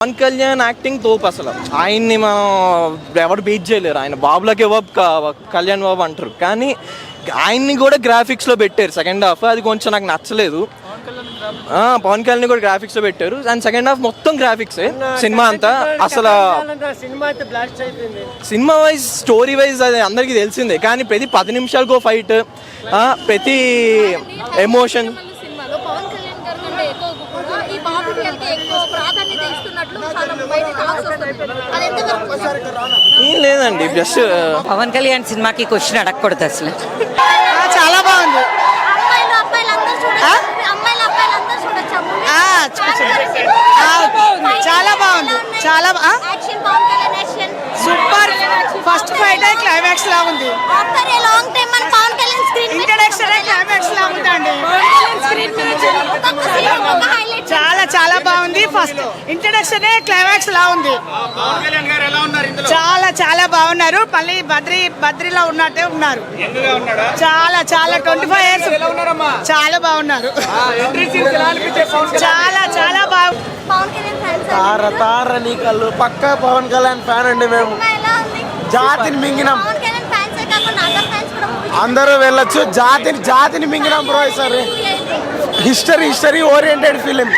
Pawan Kalyan acting తోపు అసలు. ఆయన్ని మనం ఎవరు బీట్ చేయలేరు. ఆయన బాబులకే కళ్యాణ్ బాబు అంటారు, కానీ ఆయన్ని కూడా గ్రాఫిక్స్లో పెట్టారు సెకండ్ హాఫ్. అది కొంచెం నాకు నచ్చలేదు. పవన్ కళ్యాణ్ కూడా గ్రాఫిక్స్లో పెట్టారు, అండ్ సెకండ్ హాఫ్ మొత్తం గ్రాఫిక్సే సినిమా అంతా. అసలు సినిమా వైజ్, స్టోరీ వైజ్ అది అందరికీ తెలిసిందే, కానీ ప్రతి 10 నిమిషాలకు ఫైట్, ప్రతి ఎమోషన్. ఏం లేదండి, జస్ట్ పవన్ కళ్యాణ్ సినిమాకి క్వశ్చన్ అడగకూడదు అసలు. చాలా బాగుంది. చాలా బాగుంది, చాలా సూపర్. ఫస్ట్ ఫైట్ క్లైమాక్స్ లా ఉంది. ఇంట్రడక్షన్ క్లైమాక్స్ లా ఉందండి. చాలా చాలా బాగుంది. ఫస్ట్ ఇంట్రడక్షన్ క్లైమాక్స్ లా ఉంది. చాలా చాలా బాగున్నారు. మళ్ళీ బద్రీలో ఉన్నట్టే ఉన్నారు. చాలా చాలా 25 years చాలా బాగున్నారు. చాలా చాలా బాగుంది. తార నీ కళ్ళు పక్క పవన్ కళ్యాణ్ ఫ్యాన్ అండి. మేము జాతిని మింగినాం. అందరూ వెళ్ళొచ్చు. జాతిని మింగినాం బ్రో. ఈసారి హిస్టరీ ఓరియంటెడ్ ఫిలిం.